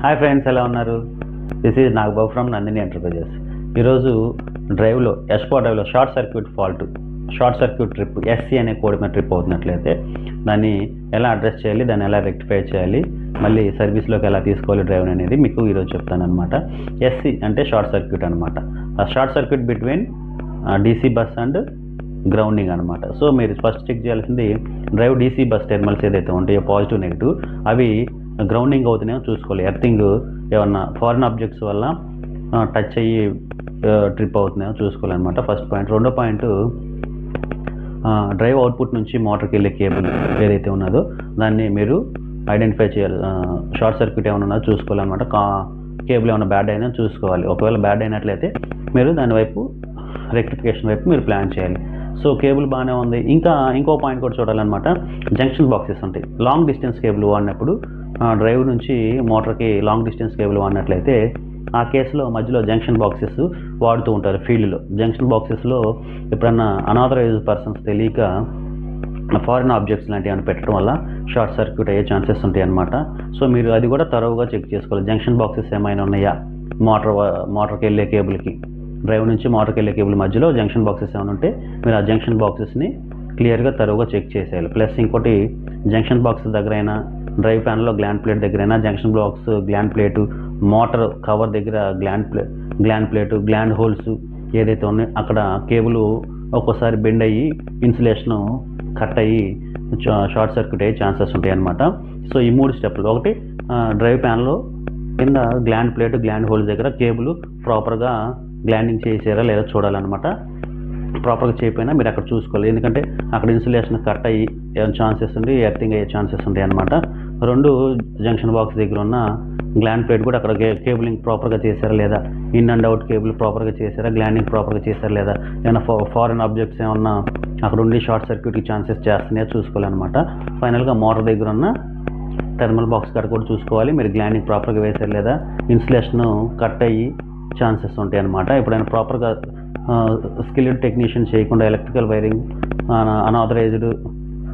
Hi friends, ఎలా ఉన్నారు? This is Nagababu from Nandini enterprises. ఈరోజు డ్రైవ్లో ఎస్పో డ్రైవ్లో షార్ట్ సర్క్యూట్ ట్రిప్ ఎస్సీ అనే కోడ్ మీద ట్రిప్ అవుతున్నట్లయితే దాన్ని ఎలా అడ్రస్ చేయాలి, దాన్ని ఎలా రెక్టిఫై చేయాలి, మళ్ళీ సర్వీస్లోకి ఎలా తీసుకోవాలి డ్రైవ్ అనేది మీకు ఈరోజు చెప్తాను అనమాట. ఎస్సీ అంటే షార్ట్ సర్క్యూట్ అనమాట. ఆ short circuit between DC bus and grounding అనమాట. సో మీరు ఫస్ట్ చెక్ చేయాల్సింది డ్రైవ్ డీసీ బస్ టెర్మినల్స్ ఏదైతే ఉంటాయో పాజిటివ్ నెగిటివ్ అవి గ్రౌండింగ్ అవుతున్నాయో చూసుకోవాలి. ఎర్తింగ్ ఏమన్నా ఫారిన్ ఆబ్జెక్ట్స్ వల్ల టచ్ అయ్యి ట్రిప్ అవుతున్నాయో చూసుకోవాలన్నమాట. First point. రెండో పాయింట్, డ్రైవ్ అవుట్పుట్ నుంచి మోటార్కి వెళ్ళే కేబుల్ ఏదైతే ఉన్నదో దాన్ని మీరు ఐడెంటిఫై చేయాలి. షార్ట్ సర్క్యూట్ ఏమైనా ఉన్నదో చూసుకోవాలన్నమాట. కేబుల్ ఏమైనా బ్యాడ్ అయినా చూసుకోవాలి. ఒకవేళ బ్యాడ్ అయినట్లయితే మీరు దాని వైపు రెక్టిఫికేషన్ వైపు మీరు ప్లాన్ చేయాలి. సో కేబుల్ బాగానే ఉంది. ఇంకో పాయింట్ కూడా చూడాలన్నమాట. జంక్షన్ బాక్సెస్ ఉంటాయి. లాంగ్ డిస్టెన్స్ కేబుల్ వాడినప్పుడు డ్రైవ్ నుంచి మోటార్కి లాంగ్ డిస్టెన్స్ కేబుల్ వాడినట్లయితే ఆ కేసులో మధ్యలో జంక్షన్ బాక్సెస్ వాడుతూ ఉంటారు ఫీల్డ్లో. జంక్షన్ బాక్సెస్లో ఎప్పుడన్నా అనాథరైజ్డ్ పర్సన్స్ తెలియక ఫారిన్ ఆబ్జెక్ట్స్ లాంటివి అని పెట్టడం వల్ల షార్ట్ సర్క్యూట్ అయ్యే ఛాన్సెస్ ఉంటాయి అన్నమాట. సో మీరు అది కూడా తరోగా చెక్ చేసుకోవాలి. జంక్షన్ బాక్సెస్ ఏమైనా ఉన్నాయా మోటార్కి వెళ్ళే కేబుల్కి, డ్రైవ్ నుంచి మోటార్కి వెళ్ళే కేబుల్ మధ్యలో జంక్షన్ బాక్సెస్ ఏమైనా ఉంటే మీరు ఆ జంక్షన్ బాక్సెస్ని క్లియర్గా తరోగా చెక్ చేసేయాలి. ప్లస్ ఇంకోటి, జంక్షన్ బాక్స్ దగ్గర అయినా డ్రైవ్ ప్యానల్లో గ్లాండ్ ప్లేట్ దగ్గర అయినా junction box gland plate, motor cover దగ్గర గ్లాండ్ ప్లేటు, గ్లాండ్ హోల్స్ ఏదైతే ఉన్నాయో అక్కడ కేబుల్ ఒక్కోసారి బెండ్ అయ్యి ఇన్సులేషన్ కట్ అయ్యి షార్ట్ సర్క్యూట్ అయ్యే ఛాన్సెస్ ఉంటాయి అన్నమాట. సో ఈ 3 స్టెప్లు. ఒకటి, డ్రైవ్ ప్యాన్లో కింద గ్లాండ్ ప్లేట్, గ్లాండ్ హోల్స్ దగ్గర కేబుల్ ప్రాపర్గా గ్లాండింగ్ చేసారా లేదా చూడాలన్నమాట. ప్రాపర్గా చేయకపోయినా మీరు అక్కడ చూసుకోవాలి. ఎందుకంటే అక్కడ ఇన్సులేషన్ కట్ అయ్యి ఛాన్సెస్ ఉండి ఎర్తింగ్ అయ్యే ఛాన్సెస్ ఉంటాయి అన్నమాట. 2, జంక్షన్ బాక్స్ దగ్గర ఉన్న గ్లాండ్ ప్లేట్ కూడా అక్కడ కేబులింగ్ ప్రాపర్గా చేశారా లేదా, ఇన్ అండ్ అవుట్ కేబుల్ ప్రాపర్గా చేశారా, గ్లాండింగ్ ప్రాపర్గా చేశారా లేదా, ఏమైనా ఫారిన్ ఆబ్జెక్ట్స్ ఏమన్నా అక్కడ ఉండి షార్ట్ సర్క్యూట్కి ఛాన్సెస్ చేస్తున్నాయో చూసుకోవాలన్నమాట. ఫైనల్గా మోటార్ దగ్గర ఉన్న టెర్మినల్ బాక్స్ కాడ కూడా చూసుకోవాలి. మీరు గ్లాండింగ్ ప్రాపర్గా వేశారు లేదా, ఇన్సులేషన్ కట్ అయ్యి ఛాన్సెస్ ఉంటాయి అన్నమాట. ఎప్పుడైనా ప్రాపర్గా స్కిల్డ్ టెక్నీషియన్ చేయకుండా ఎలక్ట్రికల్ వైరింగ్ అనాథరైజ్డ్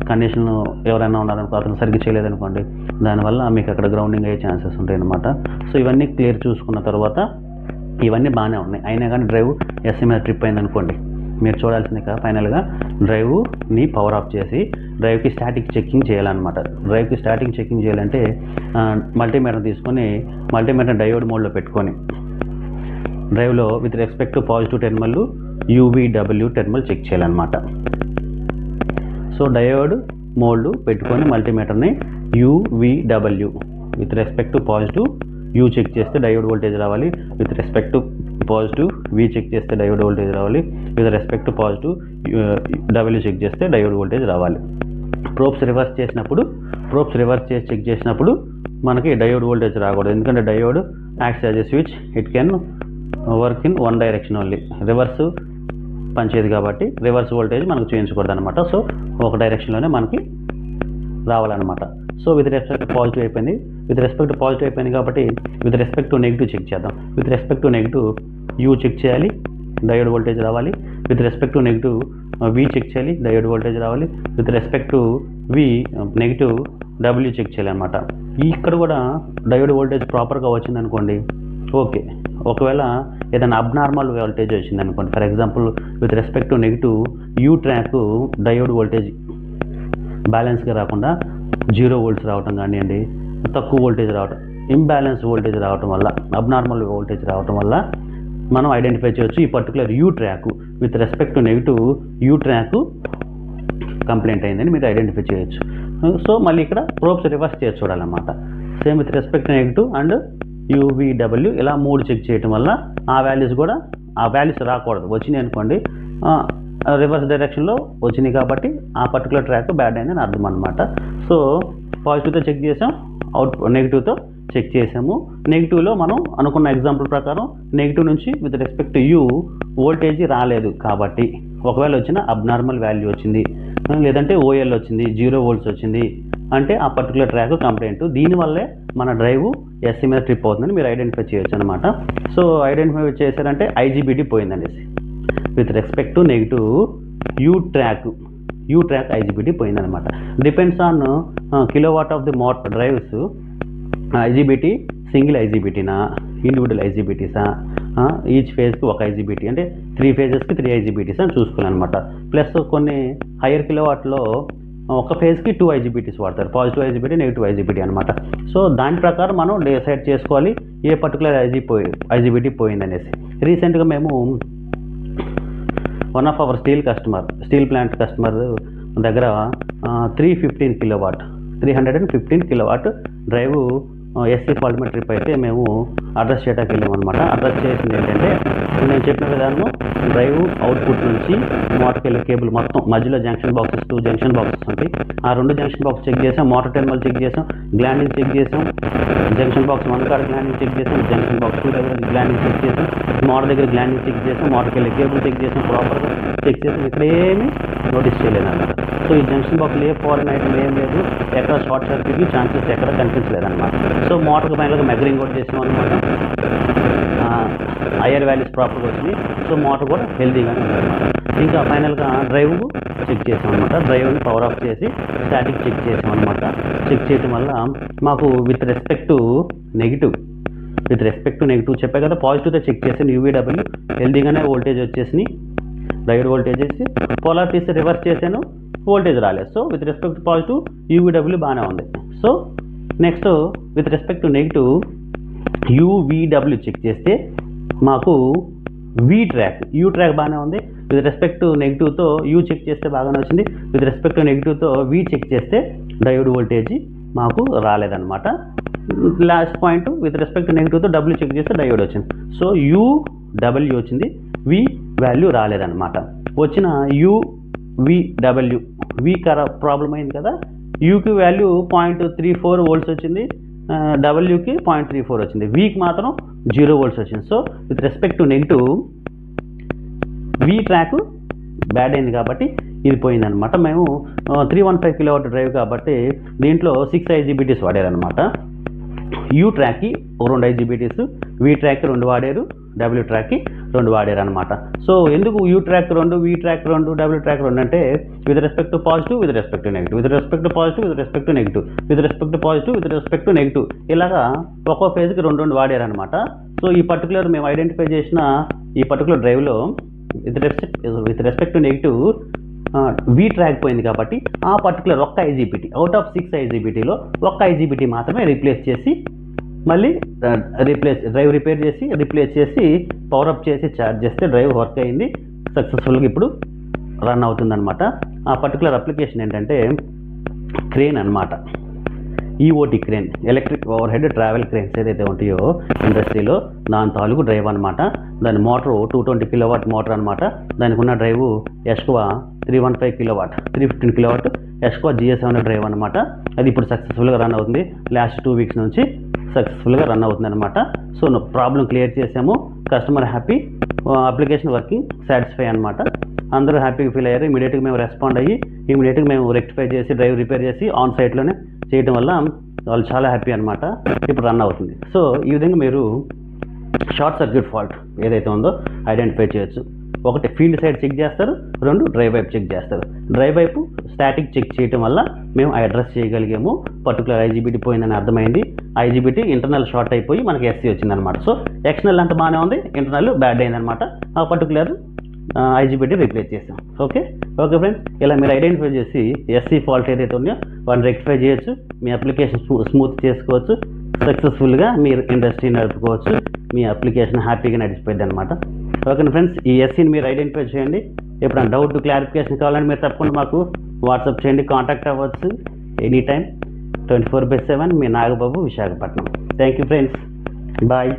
కండిషన్ ఎవరైనా ఉన్నారనుకో, అతను సరిగ్గా చేయలేదనుకోండి, దానివల్ల మీకు అక్కడ గ్రౌండింగ్ అయ్యే ఛాన్సెస్ ఉంటాయి అన్నమాట. సో ఇవన్నీ క్లియర్ చూసుకున్న తర్వాత ఇవన్నీ బాగానే ఉన్నాయి. అయినా కానీ డ్రైవ్ ఎస్సీ మీద ట్రిప్ అయిందనుకోండి, మీరు చూడాల్సింది కదా ఫైనల్గా డ్రైవ్ని పవర్ ఆఫ్ చేసి డ్రైవ్కి స్టాటిక్ చెక్కింగ్ చేయాలన్నమాట. డ్రైవ్కి స్టాటిక్ చెక్కింగ్ చేయాలంటే మల్టీమీటర్ తీసుకొని మల్టీమీటర్ డయోడ్ మోడ్లో పెట్టుకొని డ్రైవ్లో with respect to positive terminal UVW terminal check చేయాలన్నమాట. సో డయోడ్ మోల్డ్ పెట్టుకొని మల్టీమీటర్ని UVW with respect to positive U check చేస్తే డయోడ్ వోల్టేజ్ రావాలి. With respect to positive V check చేస్తే డయోడ్ వోల్టేజ్ రావాలి. With respect to positive W check చేస్తే diode voltage రావాలి. Probes reverse చేసి చెక్ చేసినప్పుడు మనకి డయోడ్ వోల్టేజ్ రాకూడదు. ఎందుకంటే diode acts as a switch, it can work in one direction only. Reverse పనిచేయదు కాబట్టి రివర్స్ వోల్టేజ్ మనకు చేయించకూడదు అనమాట. సో ఒక డైరెక్షన్లోనే మనకి రావాలన్నమాట. సో విత్ రెస్పెక్ట్ పాజిటివ్ అయిపోయింది కాబట్టి with respect to negative check చేద్దాం. With respect to negative U check చేయాలి, డయోడ్ వోల్టేజ్ రావాలి. With respect to negative V check చేయాలి, డయోడ్ వోల్టేజ్ రావాలి. With respect to negative W check చేయాలి అనమాట. ఇక్కడ కూడా డయోడ్ వోల్టేజ్ ప్రాపర్గా వచ్చిందనుకోండి, ఓకే. ఒకవేళ ఏదైనా అబ్నార్మల్ వోల్టేజ్ వచ్చింది అనుకోండి, for example with respect to negative U track diode voltage బ్యాలెన్స్గా రాకుండా 0 volts రావటం కానివ్వండి, తక్కువ వోల్టేజ్ రావటం, ఇంబ్యాలెన్స్ వోల్టేజ్ రావటం వల్ల, అబ్నార్మల్ వోల్టేజ్ రావటం వల్ల మనం ఐడెంటిఫై చేయొచ్చు ఈ particular U track with respect to negative U track complaint అయిందని మీరు ఐడెంటిఫై చేయొచ్చు. సో మళ్ళీ ఇక్కడ ప్రోబ్స్ రివర్స్ చేసి చూడాలన్నమాట. Same with respect to negative and UVW ఇలా 3 చెక్ చేయడం వల్ల ఆ వాల్యూస్ రాకూడదు. వచ్చినాయి అనుకోండి, రివర్స్ డైరెక్షన్లో వచ్చినాయి కాబట్టి ఆ పర్టికులర్ ట్రాక్ బ్యాడ్ అయిందని అర్థం అనమాట. సో పాజిటివ్తో చెక్ చేసాం, నెగిటివ్తో చెక్ చేసాము. నెగిటివ్లో మనం అనుకున్న ఎగ్జాంపుల్ ప్రకారం నెగిటివ్ నుంచి with respect to U voltage రాలేదు కాబట్టి, ఒకవేళ వచ్చిన అబ్నార్మల్ వాల్యూ వచ్చింది, లేదంటే OL వచ్చింది, 0 volts వచ్చింది అంటే ఆ పర్టికులర్ ట్రాక్ కంప్లైంట్. దీనివల్లే మన డ్రైవ్ ఎస్సీ మీద ట్రిప్ అవుతుందని మీరు ఐడెంటిఫై చేయొచ్చు అనమాట. సో ఐడెంటిఫై చేశారంటే IGBT పోయిందనేసి. With respect to negative U track IGBT పోయిందనమాట. Depends on kilowatt of the motor drives IGBT single ఐజీబీటీనా, ఇండివిజువల్ ఐజీబీటీసా, ఈచ్ ఫేజ్కి ఒక ఐజీబీటీ అంటే 3 ఫేజెస్కి 3 ఐజీబీటీస్ అని చూసుకోవాలన్నమాట. ప్లస్ కొన్ని హైయర్ కిలోవాట్లో ఒక ఫేజ్కి 2 ఐజీబీటీస్ వాడతారు, పాజిటివ్ ఐజీబీటీ, నెగిటివ్ ఐజీబీటీ అనమాట. సో దాని ప్రకారం మనం డిసైడ్ చేసుకోవాలి ఏ పర్టికులర్ ఐజీబీటీ పోయిందనేసి. రీసెంట్గా మేము one of our steel plant customer దగ్గర 315 కిలోవాట్ డ్రైవ్ ఎస్సీ ఫాల్ట్ మీద ట్రిప్ అయితే మేము అడ్రస్ చేయడానికి వెళ్ళామన్నమాట. అడ్రస్ చేసింది ఏంటంటే నేను చెప్పిన విధానం డ్రైవ్ అవుట్పుట్ నుంచి మోటార్కి వెళ్ళే కేబుల్ మొత్తం మధ్యలో జంక్షన్ బాక్సెస్ 2 జంక్షన్ బాక్సెస్ ఉంటాయి. ఆ 2 జంక్షన్ బాక్స్ చెక్ చేసాం, మోటార్ టెర్మినల్ చెక్ చేసాం, గ్లాండింగ్ చెక్ చేసాం, జంక్షన్ బాక్స్ 1 కాడ గ్లాండింగ్ చెక్ చేసాం, జంక్షన్ బాక్స్ 2 దగ్గర గ్లాండింగ్ చెక్ చేసాం, మోటార్ దగ్గర గ్లాండింగ్ చెక్ చేసాం, మోటార్కి వెళ్ళే కేబుల్ చెక్ చేసాం, ప్రాపర్గా చెక్ చేసాం. ఇక్కడ ఏమీ నోటీస్ చేయలేదన్నమాట. సో ఈ జంక్షన్ బాక్స్లో ఏ ఫారెన్ ఐటమ్ ఏం లేదు, ఎక్కడ షార్ట్ సర్క్యూట్కి ఛాన్సెస్ ఎక్కడ కనిపించలేదన్నమాట. సో మోటార్కి ఫైనల్గా మెజరింగ్ కూడా చేసాం అనమాట. ఐఆర్ వాల్యూస్ ప్రాపర్గా వచ్చింది. సో మోటార్ కూడా హెల్తీగానే ఉందన్నమాట. ఇంకా ఫైనల్గా డ్రైవ్ చెక్ చేసాం అనమాట. డ్రైవ్ని పవర్ ఆఫ్ చేసి స్టాటిక్ చెక్ చేసాం అనమాట. చెక్ చేయడం వల్ల మాకు విత్ రెస్పెక్ట్ టు నెగిటివ్ చెప్పే కదా, పాజిటివ్తో చెక్ చేసాను. యూవీడబ్ల్యూ హెల్తీగానే వోల్టేజ్ వచ్చేసి డ్రైవ్ వోల్టేజ్ వేసి పోలారిటీస్ రివర్స్ చేశాను, వోల్టేజ్ రాలేదు. So with respect to positive UVW బాగానే ఉంది. So next with respect to negative UVW check చేస్తే మాకు యూ ట్రాక్ బాగానే ఉంది. విత్ రెస్పెక్ట్ టు నెగిటివ్తో యూ చెక్ చేస్తే బాగానే వచ్చింది. విత్ రెస్పెక్ట్ టు నెగిటివ్తో వి చెక్ చేస్తే డయోడ్ వోల్టేజ్ మాకు రాలేదన్నమాట. Last point with respect to నెగిటివ్తో డబ్ల్యూ చెక్ చేస్తే డయోడ్ వచ్చింది. సో యూడబ్ల్యూ వచ్చింది, వి వాల్యూ రాలేదన్నమాట. వచ్చిన యూవీడబ్ల్యూ ప్రాబ్లం అయింది కదా, యూకి వాల్యూ 0.34 వోల్ట్స్ వచ్చింది, డబ్ల్యూకి 0.34 వచ్చింది, వీకి మాత్రం 0 వోల్ట్స్ వచ్చింది. So with respect to negative V track bad అయింది కాబట్టి ఇది పోయిందనమాట. మేము 315 కిలోవాట్ డ్రైవ్ కాబట్టి దీంట్లో 6 ఐజీబీటీస్ వాడారనమాట. యూ ట్రాక్కి 2 ఐజీబీటీస్, వి ట్రాక్కి 2 వాడారు, డబ్ల్యూ ట్రాక్కి 2 వాడారు అనమాట. సో ఎందుకు U track 2, V track 2, W track 2 అంటే with respect to positive, with respect to negative, with respect to positive, with respect to negative, with respect to positive, with respect to negative, ఇలాగా ఒక్కో ఫేజ్కి 2 వాడారనమాట. So ఈ particular మేము identify చేసిన ఈ particular డ్రైవ్లో with respect to negative V track పోయింది కాబట్టి ఆ పర్టికులర్ ఒక్క ఐజీబీటీ అవుట్ ఆఫ్ 6 ఐజీబీటీలో ఒక్క ఐజీబీటీ మాత్రమే రీప్లేస్ చేసి మళ్ళీ డ్రైవ్ రిపేర్ చేసి రీప్లేస్ చేసి పవర్ అప్ చేసి ఛార్జ్ చేస్తే డ్రైవ్ వర్క్ అయింది సక్సెస్ఫుల్గా. ఇప్పుడు రన్ అవుతుందన్నమాట. ఆ పర్టికులర్ అప్లికేషన్ ఏంటంటే క్రేన్ అనమాట. EOT crane, electric overhead travel cranes ఏదైతే ఉంటాయో ఇండస్ట్రీలో దాని తాలూకు డ్రైవ్ అనమాట. దాని మోటరు 220 కిలోవాట్ మోటార్ అనమాట. దానికి ఉన్న డ్రైవ్ ఎస్కువా 315 కిలోవాట్, 315 కిలోవాట్ ఎస్కువా GS7 డ్రైవ్ అనమాట. అది ఇప్పుడు సక్సెస్ఫుల్గా రన్ అవుతుంది. లాస్ట్ 2 వీక్స్ నుంచి సక్సెస్ఫుల్గా రన్ అవుతుంది అనమాట. సో ప్రాబ్లం క్లియర్ చేసాము, customer happy, application working satisfy అనమాట. అందరూ హ్యాపీగా ఫీల్ అయ్యారు. ఇమీడియట్గా మేము రెస్పాండ్ అయ్యి ఇమీడియట్గా మేము రెక్టిఫై చేసి డ్రైవ్ రిపేర్ చేసి ఆన్ సైట్లోనే చేయడం వల్ల వాళ్ళు చాలా హ్యాపీ అనమాట. ఇప్పుడు రన్ అవుతుంది. సో ఈ విధంగా మీరు షార్ట్ సర్క్యూట్ ఫాల్ట్ ఏదైతే ఉందో ఐడెంటిఫై చేయొచ్చు. 1 ఫీల్డ్ సైడ్ చెక్ చేస్తారు, 2 డ్రైవ్ వైపు చెక్ చేస్తారు. డ్రైవ్ వైపు స్టాటిక్ చెక్ చేయడం వల్ల మేము అడ్రస్ చేయగలిగాము. పర్టికులర్ ఐజీబీటీ పోయిందని అర్థమైంది. ఐజీబీటీ ఇంటర్నల్ షార్ట్ అయిపోయి మనకి ఎస్సీ వచ్చిందనమాట. సో ఎక్స్టర్నల్ అంతా బాగానే ఉంది, ఇంటర్నల్ బ్యాడ్ అయిందనమాట. ఆ పర్టికులర్ ఐజీబీటీ రీప్లేస్ చేసాం. ఓకే ఫ్రెండ్స్, ఇలా మీరు ఐడెంటిఫై చేసి ఎస్సీ ఫాల్ట్ ఏదైతే ఉన్నాయో వాటిని రెక్టిఫై చేయొచ్చు, మీ అప్లికేషన్ స్మూత్ చేసుకోవచ్చు, సక్సెస్ఫుల్గా మీరు ఇండస్ట్రీ నడుపుకోవచ్చు, మీ అప్లికేషన్ హ్యాపీగా నడిచిపోయింది అనమాట. ఓకే ఫ్రెండ్స్, ఈ ఎస్సీని మీరు ఐడెంటిఫై చేయండి. ఎప్పుడైనా డౌట్ క్లారిఫికేషన్ కావాలని మీరు తప్పకుండా మాకు వాట్సాప్ చేయండి, కాంటాక్ట్ అవ్వచ్చు ఎనీ టైం 24/7. మీ Nagababu, Visakhapatnam. Thank you friends, bye.